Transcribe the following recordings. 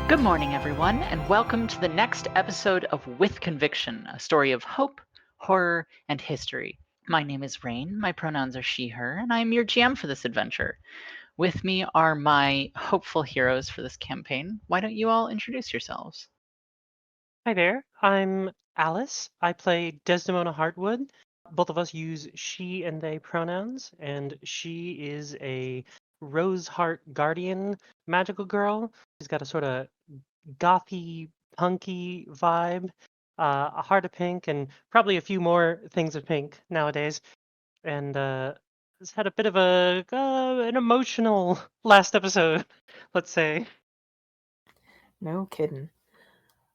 Good morning, everyone, and welcome to the next episode of With Conviction, a story of hope, horror, and history. My name is Rain, my pronouns are she, her, and I am your GM for this adventure. With me are my hopeful heroes for this campaign. Why don't you all introduce yourselves? Hi there, I'm Alice. I play Desdemona Hartwood. Both of us use she and they pronouns, and she is a rose heart guardian magical girl. She's got a sort of gothy, punky vibe, a heart of pink, and probably a few more things of pink nowadays. And has had a bit of an emotional last episode, let's say. No kidding.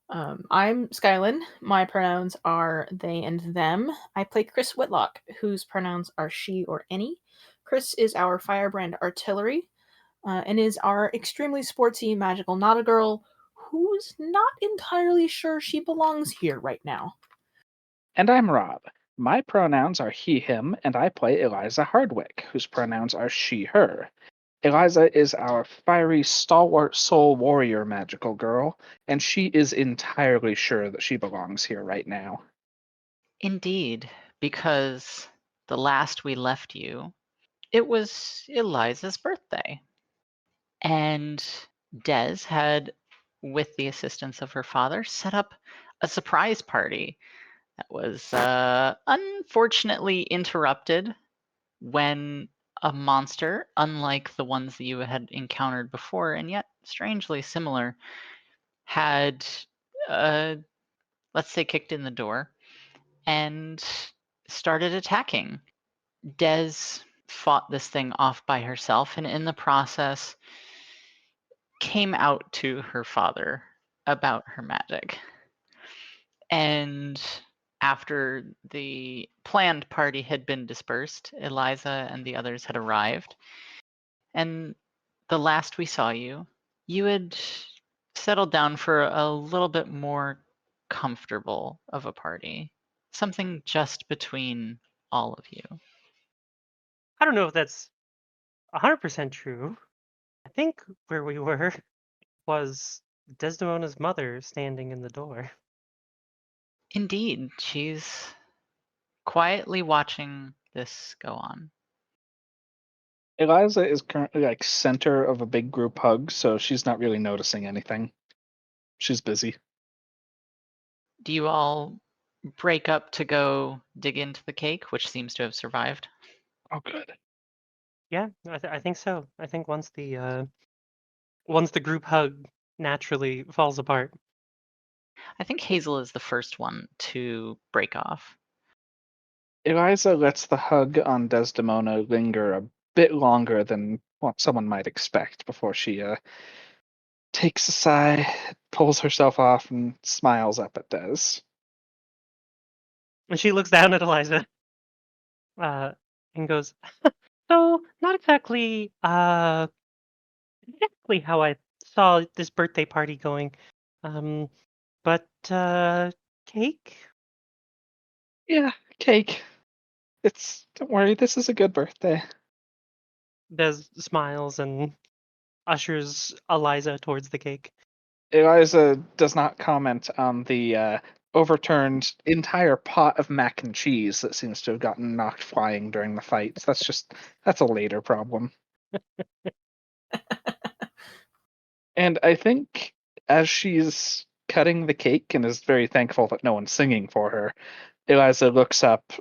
I'm Skylin. My pronouns are they and them. I play Chris Whitlock, whose pronouns are she or any. Chris is our firebrand artillery and is our extremely sportsy magical not a girl who's not entirely sure she belongs here right now. And I'm Rob. My pronouns are he, him, and I play Eliza Hardwick, whose pronouns are she, her. Eliza is our fiery, stalwart soul warrior magical girl, and she is entirely sure that she belongs here right now. Indeed, because the last we left you, it was Eliza's birthday. And Des had, with the assistance of her father, set up a surprise party that was unfortunately interrupted when a monster, unlike the ones that you had encountered before, and yet strangely similar, had, uh, let's say, kicked in the door and started attacking. Des fought this thing off by herself, and in the process, came out to her father about her magic. And after the planned party had been dispersed, Eliza and the others had arrived. And the last we saw you, you had settled down for a little bit more comfortable of a party. Something just between all of you. I don't know if that's 100% true. I think where we were was Desdemona's mother standing in the door. Indeed, she's quietly watching this go on. Eliza is currently center of a big group hug, so she's not really noticing anything. She's busy. Do you all break up to go dig into the cake, which seems to have survived? Oh, good. Yeah, I think so. I think once the group hug naturally falls apart. I think Hazel is the first one to break off. Eliza lets the hug on Desdemona linger a bit longer than what someone might expect before she takes a sigh, pulls herself off, and smiles up at Des. And she looks down at Eliza uh, and goes, "So not exactly how I saw this birthday party going, um, but cake." Yeah, cake. Don't worry, this is a good birthday. Des smiles and ushers Eliza towards the cake. Eliza does not comment on the overturned entire pot of mac and cheese that seems to have gotten knocked flying during the fight. That's a later problem. And I think as she's cutting the cake and is very thankful that no one's singing for her, Eliza looks up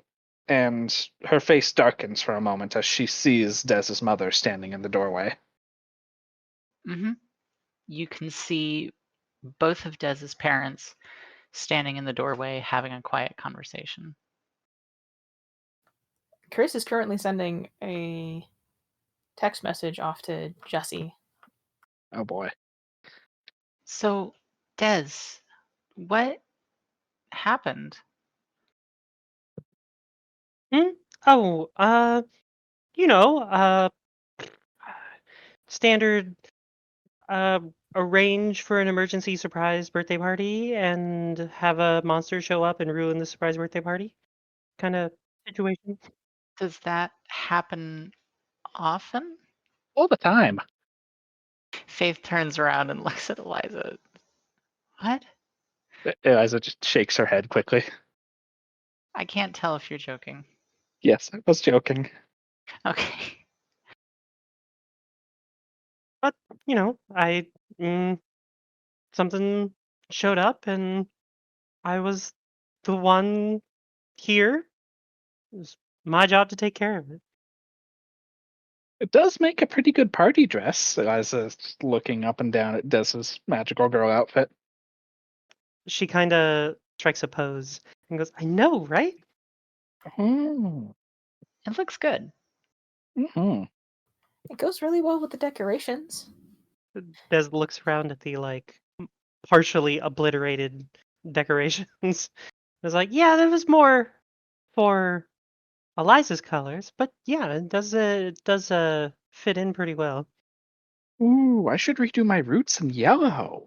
and her face darkens for a moment as she sees Dez's mother standing in the doorway. Mm-hmm. You can see both of Dez's parents standing in the doorway having a quiet conversation. Chris is currently sending a text message off to Jesse. Oh boy. So, Des, what happened? Hmm? Oh, you know, standard uh arrange for an emergency surprise birthday party and have a monster show up and ruin the surprise birthday party kind of situation. Does that happen often? All the time. Faith turns around and looks at Eliza. What? Eliza just shakes her head quickly. I can't tell if you're joking. Yes, I was joking. Okay. But I something showed up, and I was the one here. It was my job to take care of it. It does make a pretty good party dress. Eliza's looking up and down at Des's magical girl outfit. She kind of strikes a pose and goes, "I know, right?" Mm. It looks good. Mm-hmm. It goes really well with the decorations. Des looks around at the partially obliterated decorations. It's like, yeah, there was more for Eliza's colors, but yeah, it does fit in pretty well. Ooh, I should redo my roots in yellow.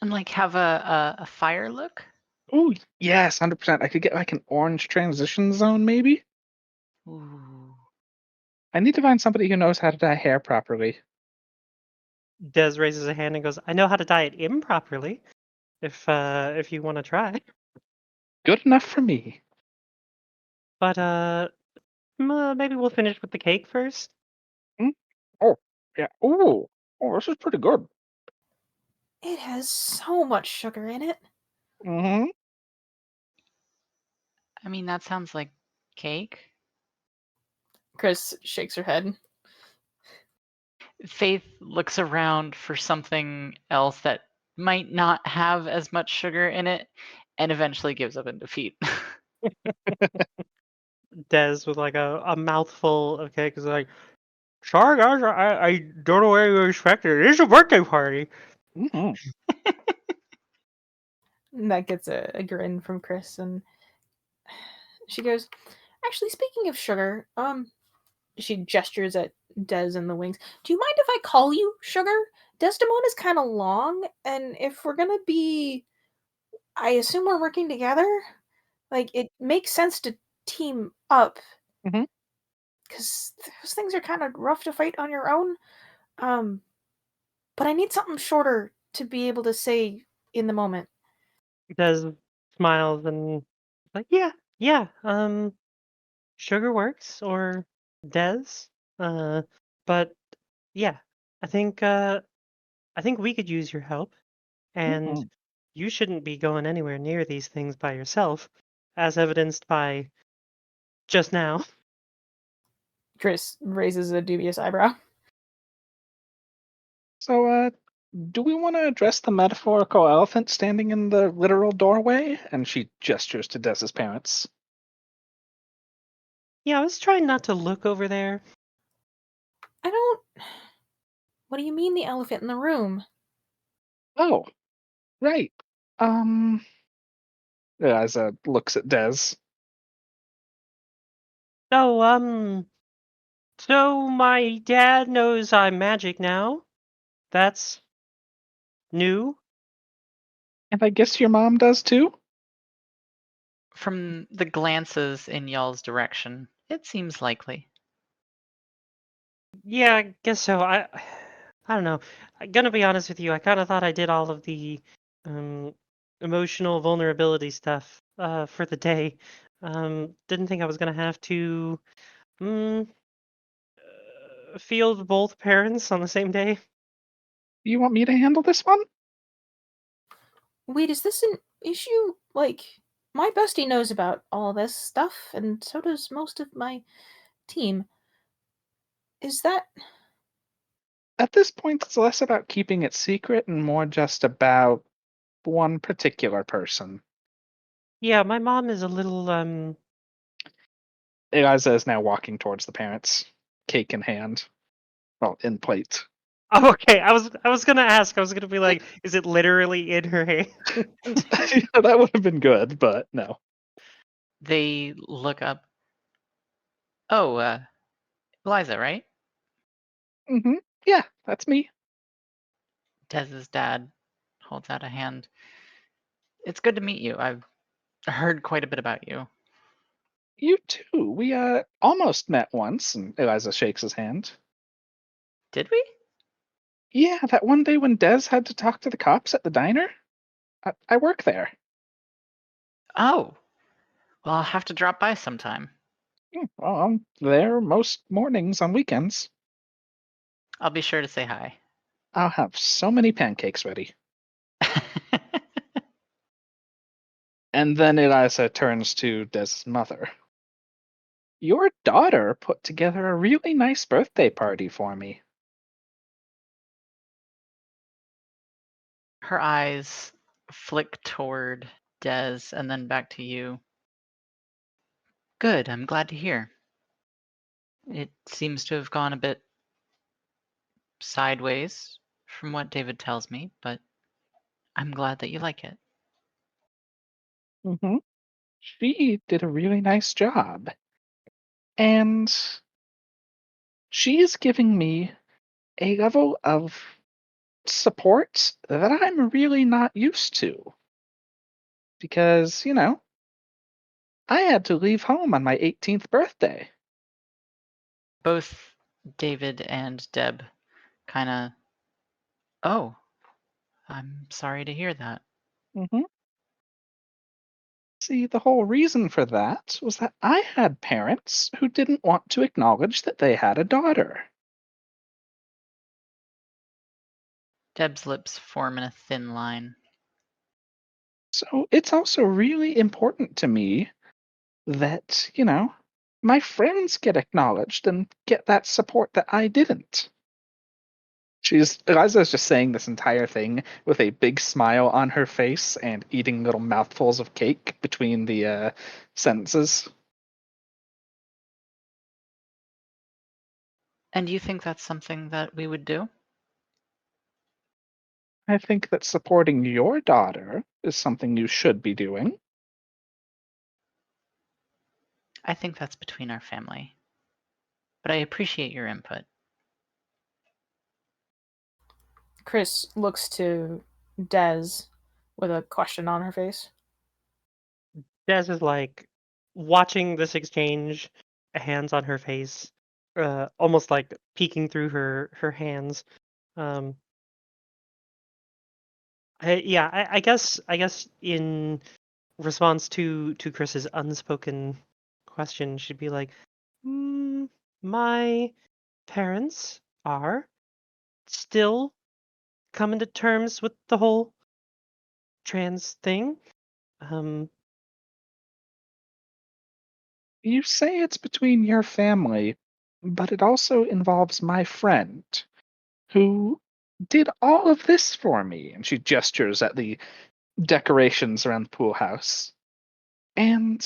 And like have a fire look? Ooh, yes, 100%. I could get like an orange transition zone, maybe. Ooh. I need to find somebody who knows how to dye hair properly. Des raises a hand and goes, "I know how to dye it improperly. If you want to try." Good enough for me. But maybe we'll finish with the cake first. Mm. Oh, yeah. Ooh, oh, this is pretty good. It has so much sugar in it. Mm-hmm. I mean, that sounds like cake. Chris shakes her head. Faith looks around for something else that might not have as much sugar in it and eventually gives up in defeat. Des with like a mouthful of cake is like, "Sorry guys, I don't know where you expected. It is a birthday party." Mm-hmm. And that gets a grin from Chris, and she goes, "Actually, speaking of sugar, she gestures at Des in the wings. Do you mind if I call you Sugar? Desdemona's kind of long, and if we're gonna be, I assume we're working together. Like, it makes sense to team up, Mm-hmm. because those things are kind of rough to fight on your own. Um, but I need something shorter to be able to say in the moment." Des smiles and is like, "Yeah, yeah, sugar works or Des, uh, but yeah, I think I think we could use your help, and Mm-hmm. you shouldn't be going anywhere near these things by yourself, as evidenced by just now." Chris raises a dubious eyebrow. So, do we want to address the metaphorical elephant standing in the literal doorway? And she gestures to Des's parents. Yeah, I was trying not to look over there. I don't. What do you mean the elephant in the room? Oh, right. Um, Eliza looks at Des. So, so my dad knows I'm magic now. That's new. And I guess your mom does too? From the glances in y'all's direction, it seems likely. Yeah, I guess so. I don't know. I'm gonna be honest with you. I kind of thought I did all of the um, emotional vulnerability stuff for the day. Didn't think I was gonna have to mm, field both parents on the same day. You want me to handle this one? Wait, is this an issue? Like, my bestie knows about all this stuff, and so does most of my team. Is that. At this point, it's less about keeping it secret and more just about one particular person. Yeah, my mom is a little Eliza is now walking towards the parents, cake in hand. Well, in plate. Oh, okay. I was gonna ask. I was gonna be like, is it literally in her hand? Yeah, that would have been good, but no. They look up. Oh, Eliza, right? Mm-hmm. Yeah, that's me. Dez's dad holds out a hand. It's good to meet you. I've heard quite a bit about you. You too. We almost met once, and Eliza shakes his hand. Did we? Yeah, that one day when Des had to talk to the cops at the diner? I work there. Oh, well, I'll have to drop by sometime. Well, I'm there most mornings on weekends. I'll be sure to say hi. I'll have so many pancakes ready. And then Eliza turns to Des' mother. Your daughter put together a really nice birthday party for me. Her eyes flick toward Des and then back to you. Good, I'm glad to hear. It seems to have gone a bit sideways from what David tells me, but I'm glad that you like it. Mm-hmm. She did a really nice job. And she's giving me a level of support that I'm really not used to. Because, I had to leave home on my 18th birthday. Both David and Deb kind of, oh, I'm sorry to hear that. Mm-hmm. See, the whole reason for that was that I had parents who didn't want to acknowledge that they had a daughter. Deb's lips form in a thin line. So it's also really important to me that, my friends get acknowledged and get that support that I didn't. Eliza's just saying this entire thing with a big smile on her face and eating little mouthfuls of cake between the sentences. And you think that's something that we would do? I think that supporting your daughter is something you should be doing. I think that's between our family. But I appreciate your input. Chris looks to Des with a question on her face. Des is like watching this exchange, hands on her face, almost like peeking through her hands. I guess in response to Chris's unspoken question, she'd be like, my parents are still coming to terms with the whole trans thing. You say it's between your family, but it also involves my friend, who did all of this for me. And she gestures at the decorations around the pool house. And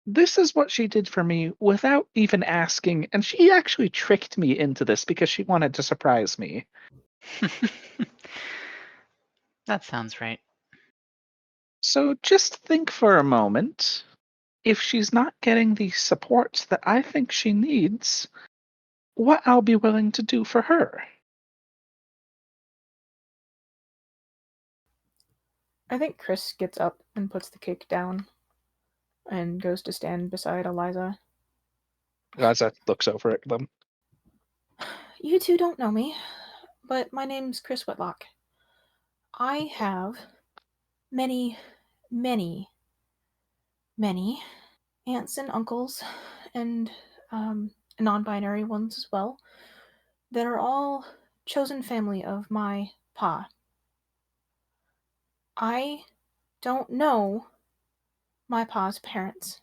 this is what she did for me without even asking. And she actually tricked me into this because she wanted to surprise me. That sounds right. So just think for a moment. If she's not getting the support that I think she needs, what I'll be willing to do for her. I think Chris gets up and puts the cake down and goes to stand beside Eliza. Eliza looks over at them. You two don't know me, but my name's Chris Whitlock. I have many, many, many aunts and uncles and non-binary ones as well that are all chosen family of my pa. I don't know my pa's parents,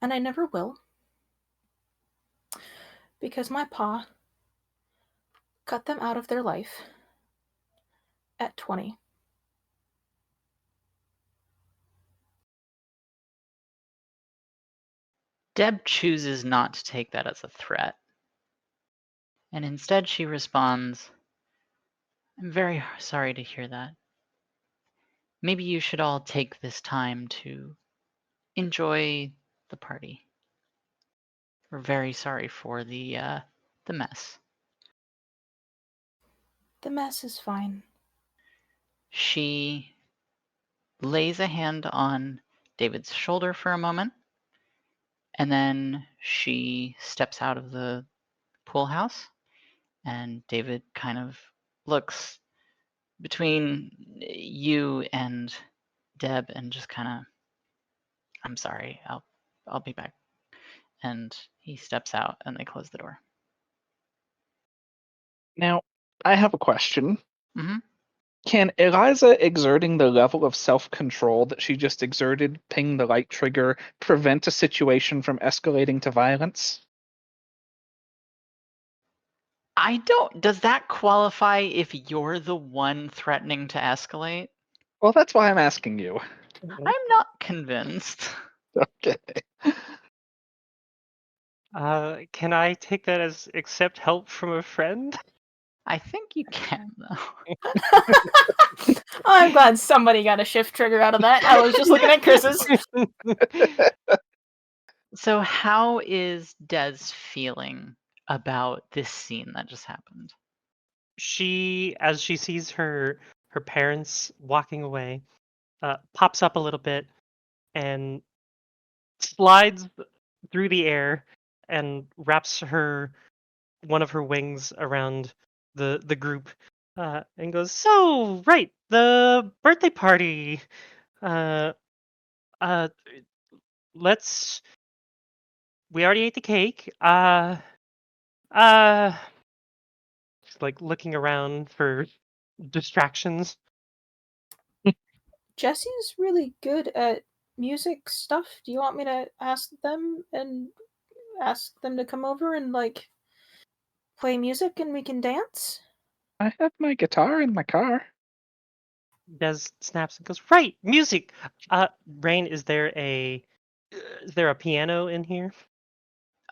and I never will, because my pa cut them out of their life at 20. Deb chooses not to take that as a threat. And instead she responds, I'm very sorry to hear that. Maybe you should all take this time to enjoy the party. We're very sorry for the mess. The mess is fine. She lays a hand on David's shoulder for a moment, and then she steps out of the pool house And David kind of looks between you and Deb and just kind of, I'm sorry, I'll be back. And he steps out and they close the door. Now, I have a question. Mm-hmm. Can Eliza exerting the level of self-control that she just exerted, ping the light trigger, prevent a situation from escalating to violence? Does that qualify if you're the one threatening to escalate? Well, that's why I'm asking you. I'm not convinced. Okay. Can I take that as accept help from a friend? I think you can, though. I'm glad somebody got a shift trigger out of that. I was just looking at Chris's. So how is Des feeling about this scene that just happened? As she sees her parents walking away, pops up a little bit and slides through the air and wraps one of her wings around the group, and goes, "So right, the birthday party. Uh, uh, let's. We already ate the cake. Uh." Just like looking around for distractions. Jesse's really good at music stuff. Do you want me to ask them to come over and like play music and we can dance? I have my guitar in my car. Des snaps and goes, "Right, music. Rain, is there a piano in here?"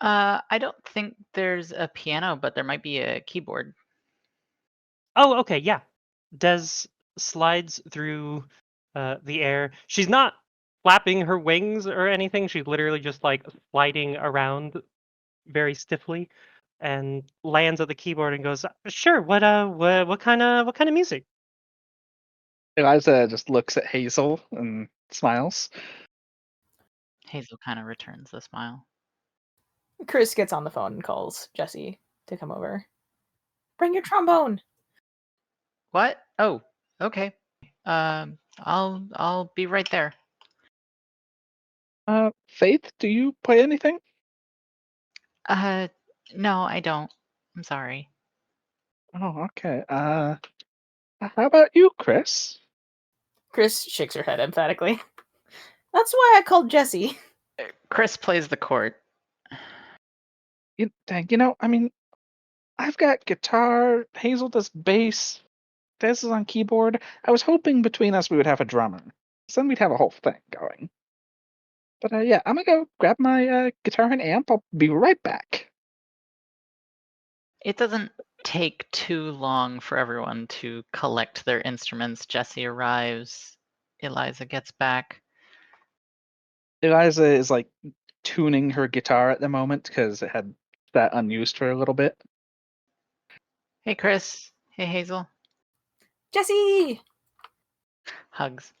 I don't think there's a piano, but there might be a keyboard. Oh, okay, yeah. Des slides through the air. She's not flapping her wings or anything. She's literally just like sliding around very stiffly, and lands at the keyboard and goes, "Sure. What kind of music?" Eliza just looks at Hazel and smiles. Hazel kind of returns the smile. Chris gets on the phone and calls Jesse to come over. Bring your trombone. What? Oh, okay. I'll be right there. Faith, do you play anything? No, I don't. I'm sorry. Oh, okay. How about you, Chris? Chris shakes her head emphatically. That's why I called Jesse. Chris plays the chord. I mean, I've got guitar, Hazel does bass, Des is on keyboard. I was hoping between us we would have a drummer. So then we'd have a whole thing going. But yeah, I'm gonna go grab my guitar and amp. I'll be right back. It doesn't take too long for everyone to collect their instruments. Jesse arrives. Eliza gets back. Eliza is like tuning her guitar at the moment because it had that unused for a little bit. Hey, Chris. Hey, Hazel. Jesse! Hugs.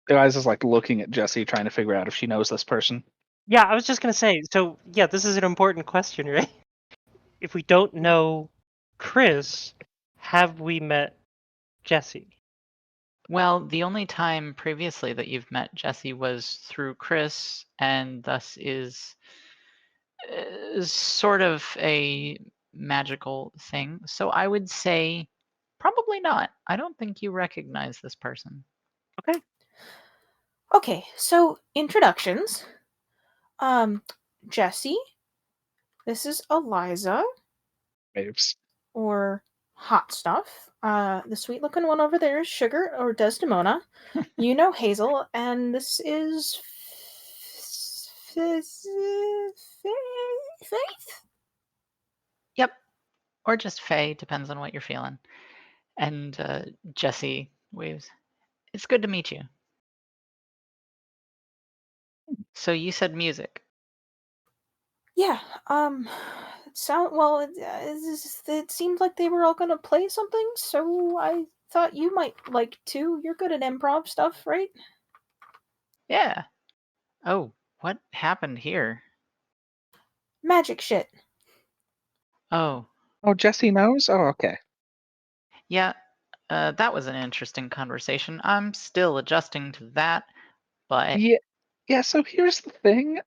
Eliza's like looking at Jessie, trying to figure out if she knows this person. Yeah, I was just gonna say. So yeah, this is an important question, right? If we don't know Chris, have we met Jesse? Well, the only time previously that you've met Jesse was through Chris, and thus is sort of a magical thing. So I would say probably not. I don't think you recognize this person. Okay. Okay, so introductions. Jesse. This is Eliza. Waves. Or Hot Stuff. The sweet looking one over there is Sugar or Desdemona. You know Hazel, and this is Faith? Yep. Or just Faye, depends on what you're feeling. And Jesse waves. It's good to meet you. So you said music. Yeah, it seemed like they were all gonna play something, so I thought you might like to. You're good at improv stuff, right? Yeah. Oh, what happened here? Magic shit. Oh, Oh, Jesse knows? Oh, okay. Yeah, that was an interesting conversation. I'm still adjusting to that, but Yeah, so here's the thing.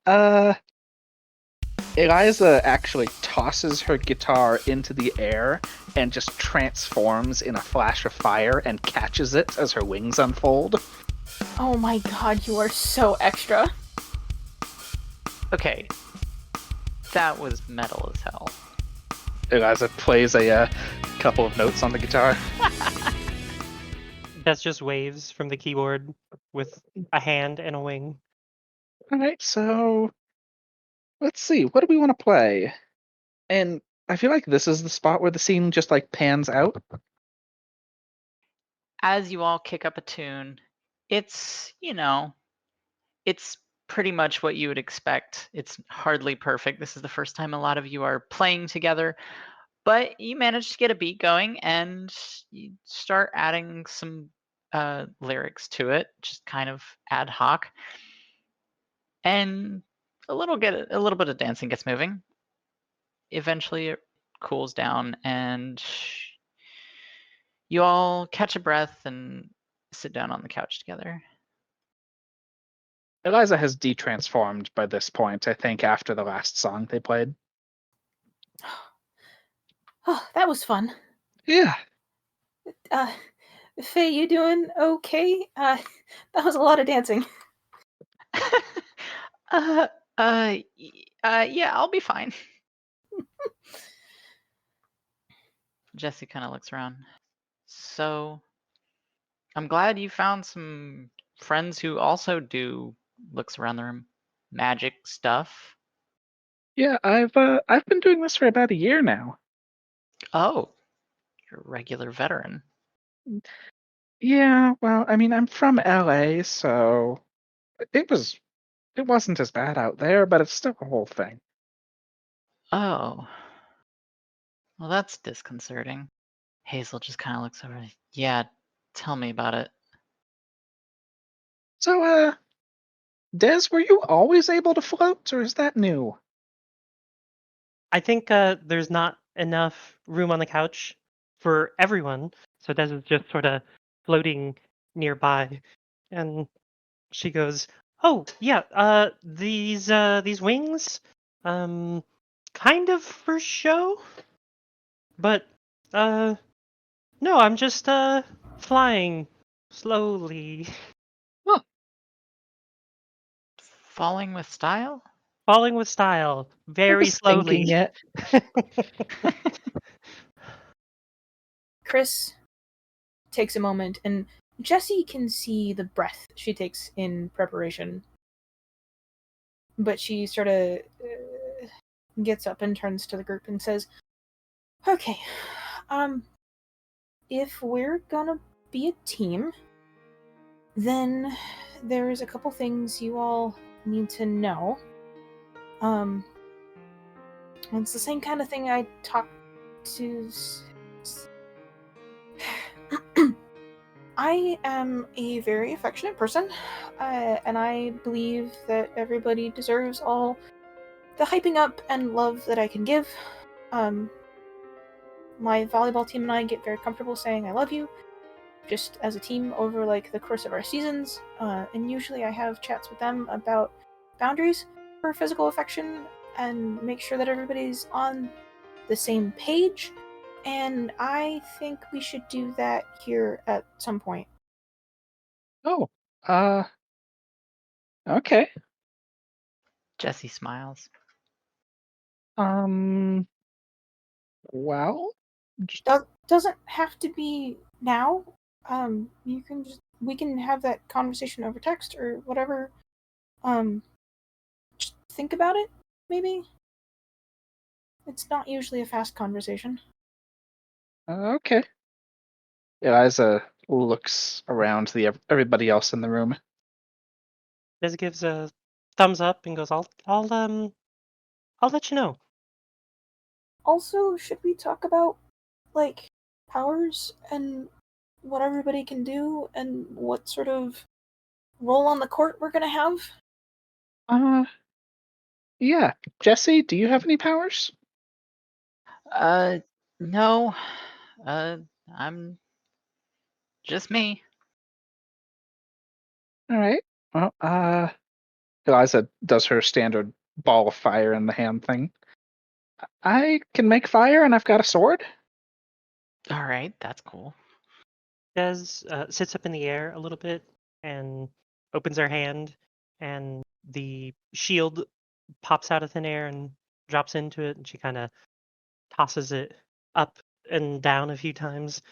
Eliza actually tosses her guitar into the air and just transforms in a flash of fire and catches it as her wings unfold. Oh my god, you are so extra. okay. That was metal as hell. Eliza plays a couple of notes on the guitar. That's just waves from the keyboard with a hand and a wing. Alright, so let's see. What do we want to play? And I feel like this is the spot where the scene just like pans out. As you all kick up a tune, it's, it's pretty much what you would expect. It's hardly perfect. This is the first time a lot of you are playing together, but you manage to get a beat going and you start adding some lyrics to it, just kind of ad hoc. And a little bit of dancing gets moving. Eventually it cools down and you all catch a breath and sit down on the couch together. Eliza has detransformed by this point, I think, after the last song they played. Oh, that was fun. Yeah. Faye, you doing okay? That was a lot of dancing. uh, yeah, I'll be fine. Jesse kind of looks around. So, I'm glad you found some friends who also do, looks around the room, magic stuff. Yeah, I've been doing this for about a year now. Oh, you're a regular veteran. Yeah, well, I mean, I'm from LA, so it wasn't as bad out there, but it's still a whole thing. Oh, well, that's disconcerting. Hazel just kind of looks over. Yeah, tell me about it. So, Des, were you always able to float, or is that new? I think there's not enough room on the couch for everyone, so Des is just sort of floating nearby, and she goes, "Oh yeah, these wings, kind of for show, but no, I'm just flying slowly, Huh. Falling with style? falling with style, I very was thinking slowly." it. Chris takes a moment, and Jessie can see the breath she takes in preparation. But she sort of gets up and turns to the group and says, "Okay, if we're gonna be a team, then there's a couple things you all need to know. It's the same kind of thing I talked to. I am a very affectionate person, and I believe that everybody deserves all the hyping up and love that I can give. My volleyball team and I get very comfortable saying I love you, just as a team over like the course of our seasons, and usually I have chats with them about boundaries for physical affection and make sure that everybody's on the same page, and I think we should do that here at some point." Oh, uh, okay. Jesse smiles. Well, Doesn't have to be now. You can we can have that conversation over text or whatever. Just think about it, maybe. It's not usually a fast conversation. okay. Eliza looks around everybody else in the room. Des gives a thumbs up and goes, I'll let you know." Also, should we talk about like powers and what everybody can do and what sort of role on the court we're gonna have? Uh, yeah. Jesse, do you have any powers? Uh, No, I'm just me. All right. Well, Eliza does her standard ball of fire in the hand thing. I can make fire, and I've got a sword. All right, that's cool. Des sits up in the air a little bit and opens her hand, and the shield pops out of thin air and drops into it, and she kind of tosses it up and down a few times.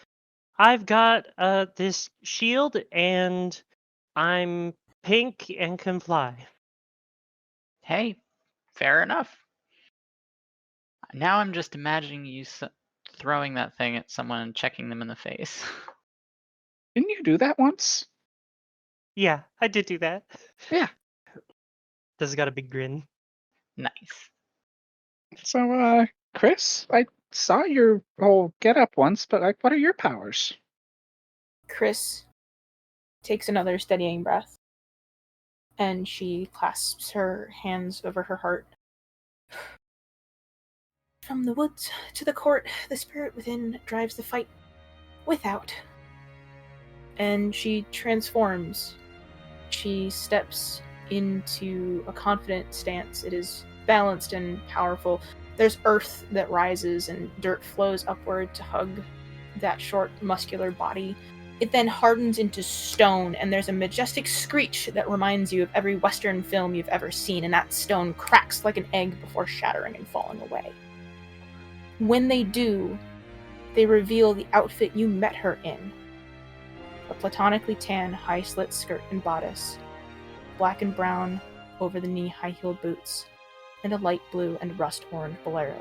I've got this shield, and I'm pink and can fly. Hey, fair enough. Now I'm just imagining you throwing that thing at someone and checking them in the face. Didn't you do that once? Yeah, I did do that. Yeah. Des got a big grin. Nice. So, Chris, I saw your whole get-up once, but like, what are your powers? Chris takes another steadying breath, and she clasps her hands over her heart. From the woods to the court, the spirit within drives the fight without. And she transforms. She steps into a confident stance. It is balanced and powerful. There's earth that rises and dirt flows upward to hug that short, muscular body. It then hardens into stone, and there's a majestic screech that reminds you of every Western film you've ever seen, and that stone cracks like an egg before shattering and falling away. When they do, they reveal the outfit you met her in. A platonically tan high-slit skirt and bodice, black and brown over-the-knee high-heeled boots, and a light blue and rust-orange bolero.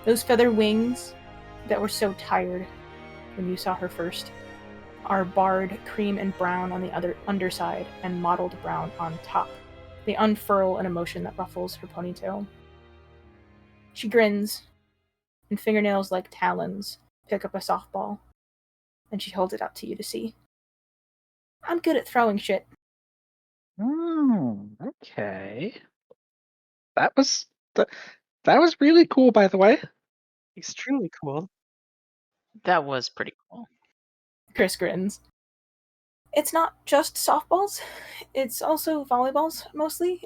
Those feather wings that were so tired when you saw her first are barred cream and brown on the other underside and mottled brown on top. They unfurl in a motion that ruffles her ponytail. She grins, and fingernails like talons pick up a softball, and she holds it out to you to see. I'm good at throwing shit. Oh, okay. That was that was really cool, by the way. Extremely cool. That was pretty cool. Chris grins. It's not just softballs, it's also volleyballs, mostly.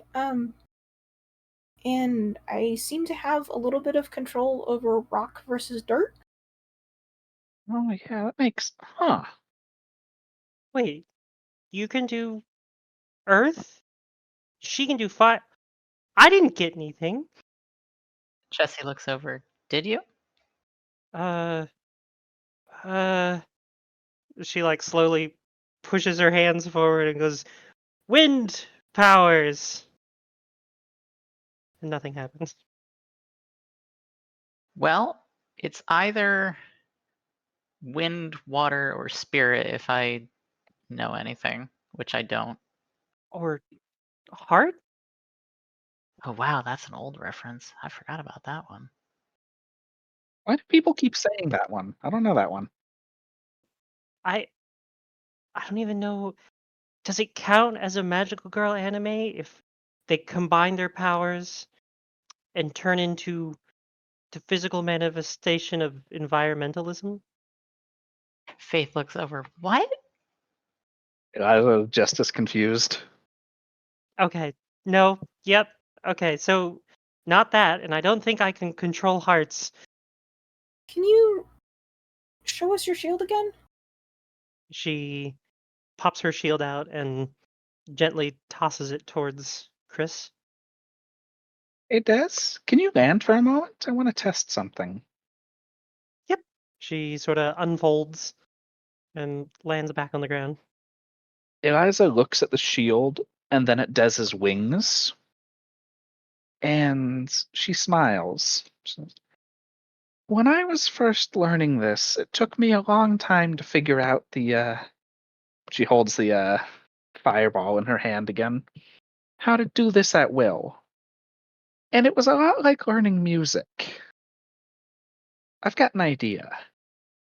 And I seem to have a little bit of control over rock versus dirt. Oh yeah, that makes Wait, you can do Earth? She can do fire. I didn't get anything. Jesse looks over. Did you? Uh, she like slowly pushes her hands forward and goes, "Wind powers." And nothing happens. Well, it's either wind, water, or spirit if I know anything, which I don't. Or heart? Oh wow, that's an old reference. I forgot about that one. Why do people keep saying that one? I don't know that one. I don't even know. Does it count as a magical girl anime if they combine their powers and turn into the physical manifestation of environmentalism? Faith looks over. What? I was just as confused. Okay. No. Yep. Okay. So not that, and I don't think I can control hearts. Can you show us your shield again? She pops her shield out and gently tosses it towards Chris. Hey, Des, can you land for a moment? I want to test something. Yep. She sort of unfolds and lands back on the ground. Eliza looks at the shield and then at Dez's wings, and she smiles. She says, when I was first learning this, it took me a long time to figure out the, she holds the, fireball in her hand again, how to do this at will. And it was a lot like learning music. I've got an idea.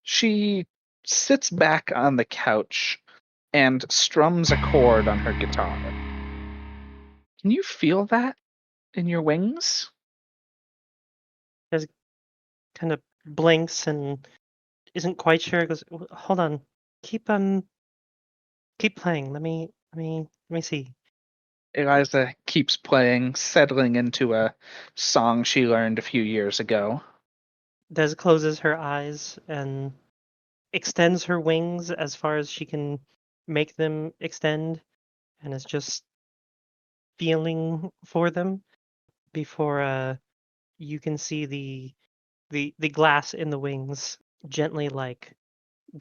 She sits back on the couch and strums a chord on her guitar. Can you feel that in your wings? Just kind of blinks and isn't quite sure. Goes, hold on, keep playing. Let me see. Eliza keeps playing, settling into a song she learned a few years ago. Des closes her eyes and extends her wings as far as she can make them extend, and is just feeling for them before you can see the glass in the wings gently like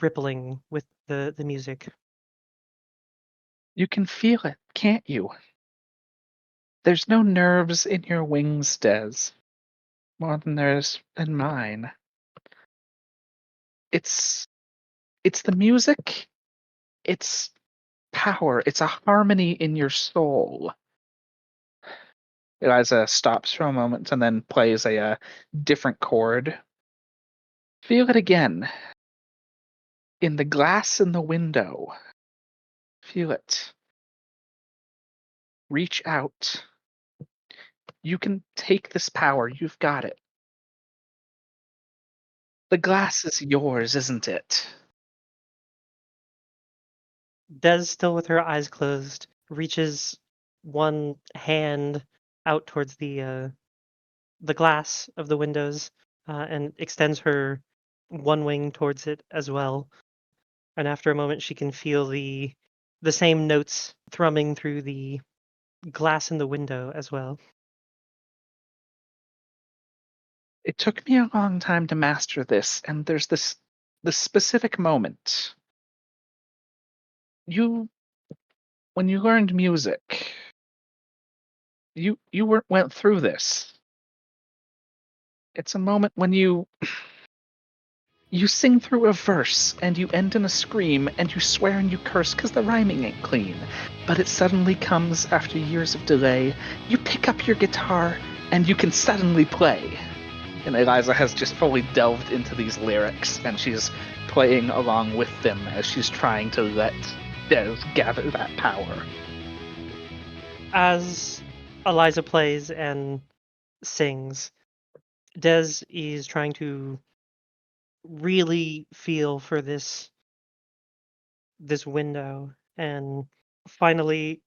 rippling with the music. You can feel it, can't you? There's no nerves in your wings, Des. More than there's in mine. It's the music. It's power. It's a harmony in your soul. Eliza stops for a moment and then plays a different chord. Feel it again. In the glass in the window. Feel it. Reach out. You can take this power. You've got it. The glass is yours, isn't it? Des, still with her eyes closed, reaches one hand out towards the glass of the windows and extends her one wing towards it as well. And after a moment, she can feel the same notes thrumming through the glass in the window as well. It took me a long time to master this, and there's this specific moment. When you learned music, you went through this. It's a moment when you sing through a verse and you end in a scream and you swear and you curse because the rhyming ain't clean. But it suddenly comes after years of delay. You pick up your guitar and you can suddenly play. And Eliza has just fully delved into these lyrics, and she's playing along with them as she's trying to let Des gather that power. As Eliza plays and sings, Des is trying to really feel for this window, and finally,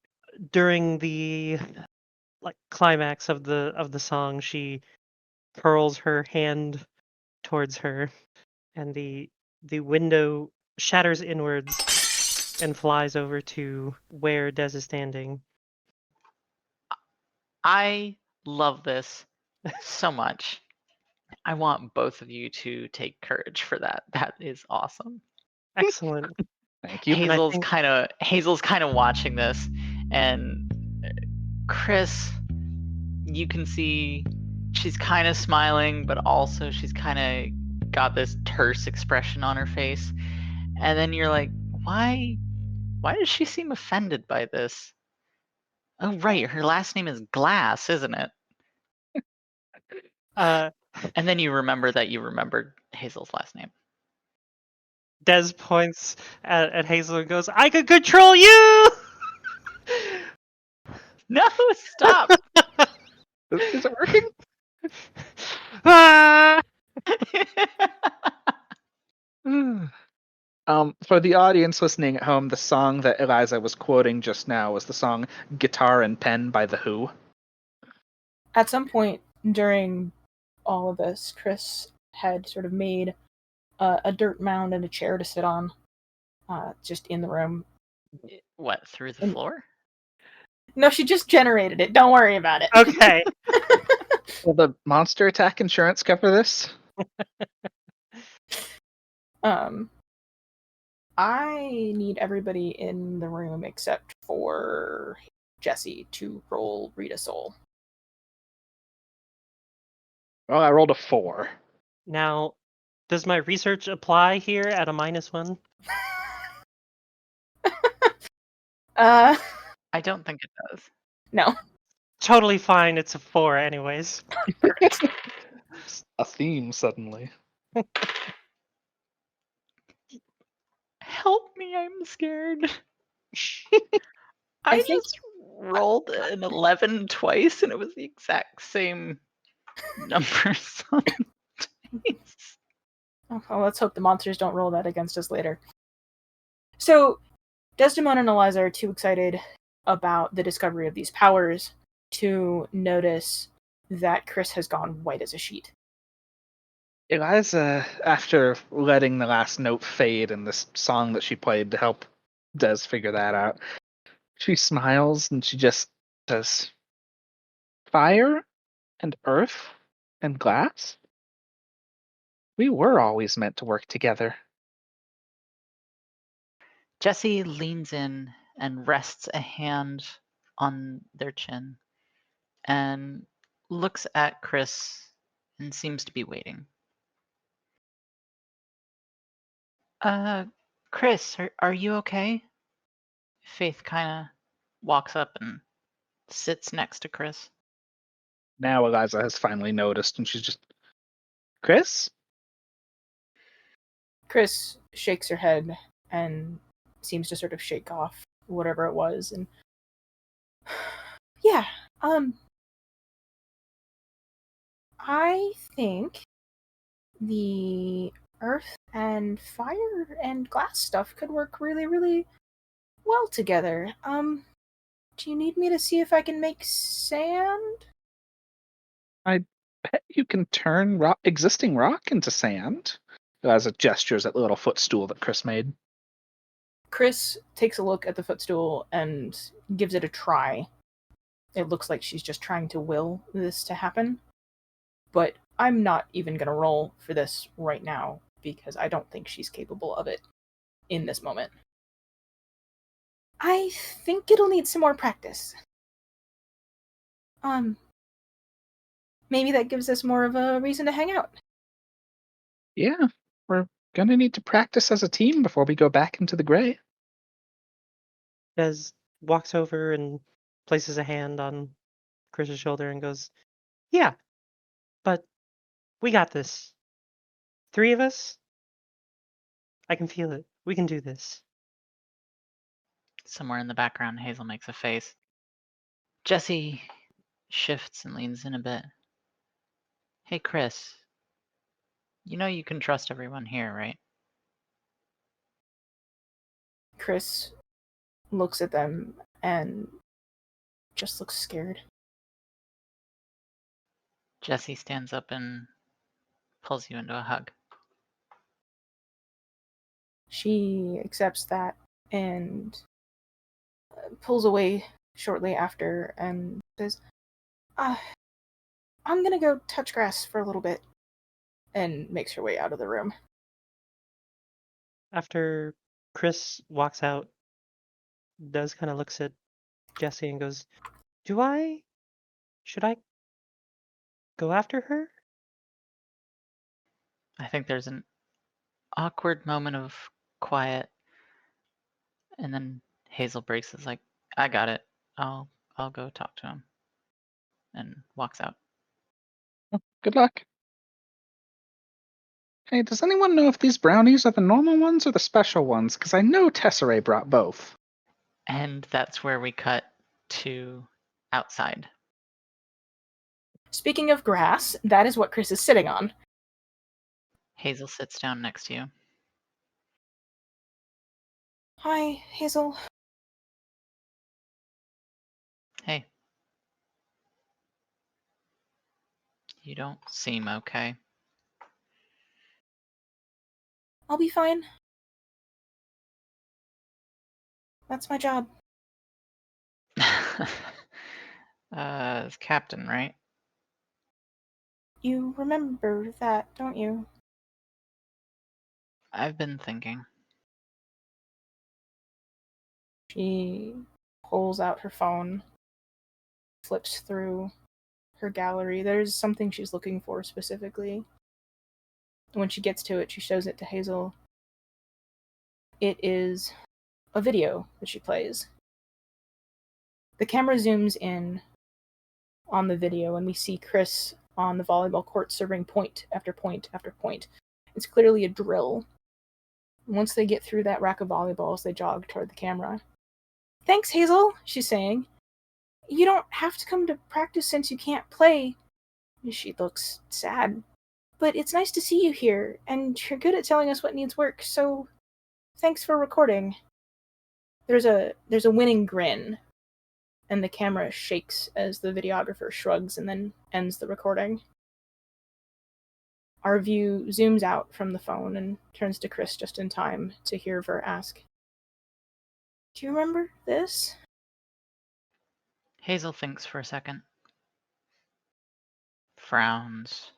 during the climax of the song, she curls her hand towards her, and the window shatters inwards and flies over to where Des is standing. I love this so much. I want both of you to take courage for that. That is awesome. Excellent. Thank you. Hazel's kind of watching this, and Chris, you can see she's kind of smiling, but also she's kind of got this terse expression on her face. And then you're like, why does she seem offended by this? Oh, right, her last name is Glass, isn't it? And then you remember that you remembered Hazel's last name. Des points at Hazel and goes, "I can control you!" No, stop! Is it working? Ah! For the audience listening at home, the song that Eliza was quoting just now was the song Guitar and Pen by The Who. At some point during all of this, Chris had sort of made a dirt mound and a chair to sit on, just in the room. What, through the floor? No, she just generated it. Don't worry about it. Okay. Will the monster attack insurance cover this? I need everybody in the room except for Jesse to roll Read a Soul. Well, I rolled a 4. Now, does my research apply here at a -1? I don't think it does. No. Totally fine. It's a 4 anyways. A theme suddenly. Help me, I'm scared. I I think- just rolled an 11 twice, and it was the exact same numbers on dice. Oh, well, let's hope the monsters don't roll that against us later. So, Desdemona and Eliza are too excited about the discovery of these powers to notice that Chris has gone white as a sheet. Eliza, after letting the last note fade in this song that she played to help Des figure that out, she smiles and she just says, "Fire and earth and glass? We were always meant to work together." Jesse leans in and rests a hand on their chin and looks at Chris and seems to be waiting. Chris, are you okay? Faith kind of walks up and sits next to Chris. Now Eliza has finally noticed and she's just, "Chris?" Chris shakes her head and seems to sort of shake off whatever it was, and yeah, I think the earth and fire and glass stuff could work really, really well together. Do you need me to see if I can make sand? "I bet you can turn existing rock into sand." Eliza gestures at the little footstool that Chris made. Chris takes a look at the footstool and gives it a try. It looks like she's just trying to will this to happen. But I'm not even going to roll for this right now because I don't think she's capable of it in this moment. I think it'll need some more practice. Maybe that gives us more of a reason to hang out. "Yeah, we're gonna need to practice as a team before we go back into the gray." Des walks over and places a hand on Chris's shoulder and goes, "Yeah, but we got this. 3 of us? I can feel it. We can do this." Somewhere in the background, Hazel makes a face. Jesse shifts and leans in a bit. Hey, Chris. You know you can trust everyone here, right? Chris looks at them and just looks scared. Jesse stands up and pulls you into a hug. She accepts that and pulls away shortly after and says, I'm gonna go touch grass for a little bit, and makes her way out of the room. After Chris walks out, Des kind of looks at Jesse and goes, should I go after her?" I think there's an awkward moment of quiet, and then Hazel breaks is like, I got it. I'll go talk to him. And walks out. "Oh, good luck." "Hey, does anyone know if these brownies are the normal ones or the special ones? Because I know Tesserae brought both." And that's where we cut to outside. Speaking of grass, that is what Chris is sitting on. Hazel sits down next to you. Hi, Hazel. Hey. You don't seem okay. I'll be fine. That's my job. It's Captain, right? You remember that, don't you? I've been thinking. She pulls out her phone, flips through her gallery. There's something she's looking for specifically. When she gets to it, she shows it to Hazel. It is a video that she plays. The camera zooms in on the video, and we see Chris on the volleyball court serving point after point after point. It's clearly a drill. Once they get through that rack of volleyballs, they jog toward the camera. Thanks, Hazel, she's saying. You don't have to come to practice since you can't play. She looks sad. But it's nice to see you here, and you're good at telling us what needs work, so thanks for recording. There's a winning grin, and the camera shakes as the videographer shrugs and then ends the recording. Our view zooms out from the phone and turns to Chris just in time to hear Ver ask, "Do you remember this?" Hazel thinks for a second. Frowns.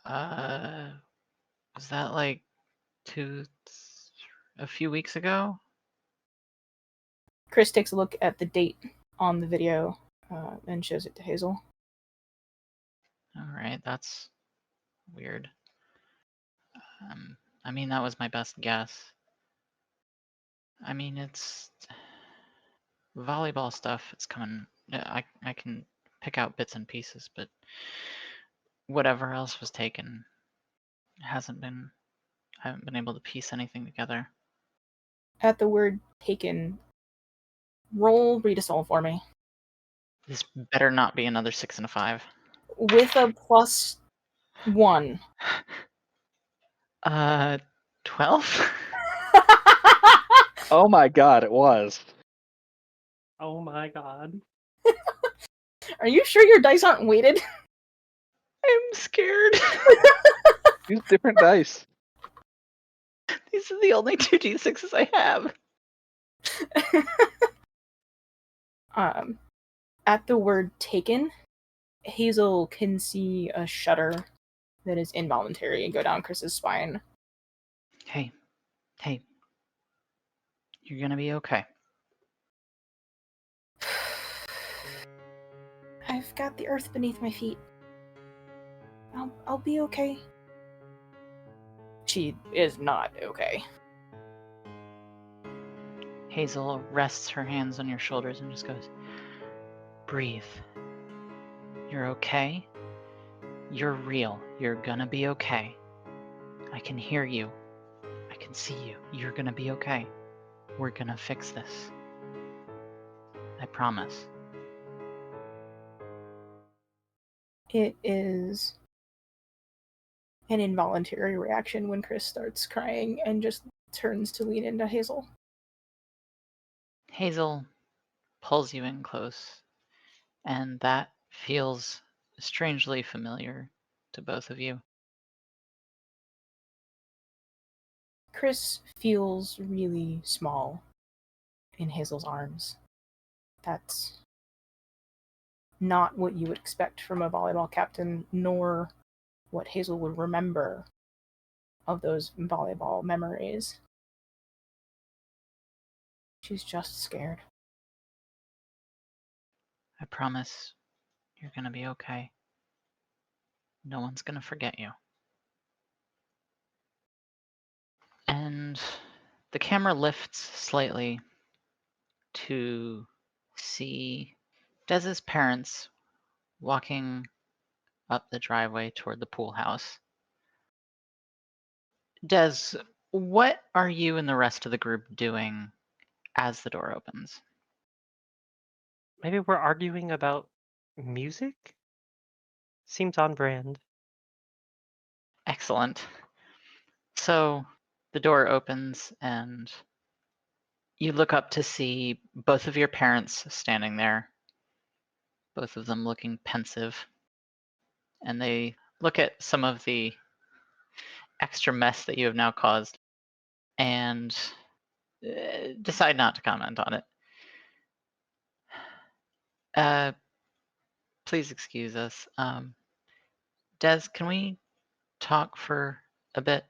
Was that like a few weeks ago? Chris takes a look at the date on the video and shows it to Hazel. All right, that's weird. I mean, that was my best guess. I mean, it's volleyball stuff. It's coming. I can pick out bits and pieces, but whatever else was taken hasn't been. I haven't been able to piece anything together. At the word taken, roll read a soul for me. This better not be another 6 and a 5. With a +1. 12? Oh my god, it was. Oh my god. Are you sure your dice aren't weighted? I'm scared. Use different dice. These are the only 2d6s I have. At the word taken, Hazel can see a shudder that is involuntary go down Chris's spine. Hey. You're gonna be okay. I've got the earth beneath my feet. I'll be okay. She is not okay. Hazel rests her hands on your shoulders and just goes, breathe. You're okay. You're real. You're gonna be okay. I can hear you. I can see you. You're gonna be okay. We're gonna fix this. I promise. It is an involuntary reaction when Chris starts crying and just turns to lean into Hazel. Hazel pulls you in close, and that feels strangely familiar to both of you. Chris feels really small in Hazel's arms. That's not what you would expect from a volleyball captain, nor what Hazel would remember of those volleyball memories. She's just scared. I promise you're gonna be okay. No one's gonna forget you. And the camera lifts slightly to see Dez's parents walking up the driveway toward the pool house. Dez, what are you and the rest of the group doing as the door opens? Maybe we're arguing about music? Seems on brand. Excellent. So the door opens and you look up to see both of your parents standing there, both of them looking pensive. And they look at some of the extra mess that you have now caused and decide not to comment on it. Please excuse us. Des, can we talk for a bit?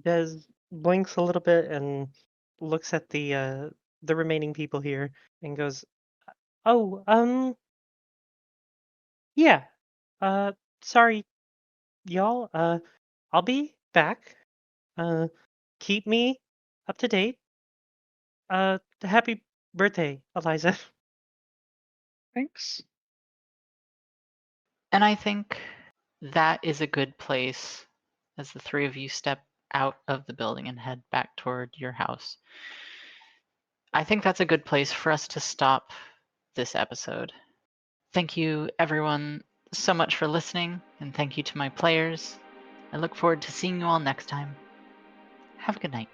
Des blinks a little bit and looks at the remaining people here and goes, "Oh, yeah. Sorry, y'all. I'll be back. Keep me up to date. Happy birthday, Eliza." Thanks. And I think that is a good place as the three of you step out of the building and head back toward your house. I think that's a good place for us to stop this episode. Thank you, everyone, so much for listening, and thank you to my players. I look forward to seeing you all next time. Have a good night.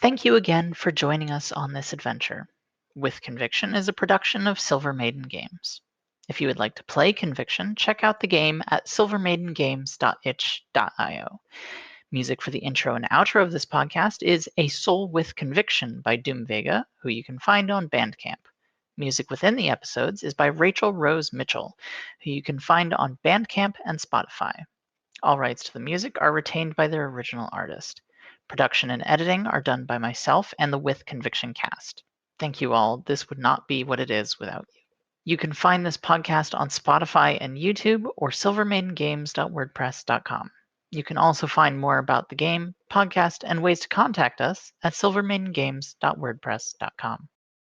Thank you again for joining us on this adventure. With Conviction is a production of Silver Maiden Games. If you would like to play Conviction, check out the game at silvermaidengames.itch.io. Music for the intro and outro of this podcast is A Soul with Conviction by Doom Vega, who you can find on Bandcamp. Music within the episodes is by Rachel Rose Mitchell, who you can find on Bandcamp and Spotify. All rights to the music are retained by their original artist. Production and editing are done by myself and the With Conviction cast. Thank you all. This would not be what it is without you. You can find this podcast on Spotify and YouTube or silvermaidengames.wordpress.com. You can also find more about the game, podcast, and ways to contact us at silvermaidengames.wordpress.com.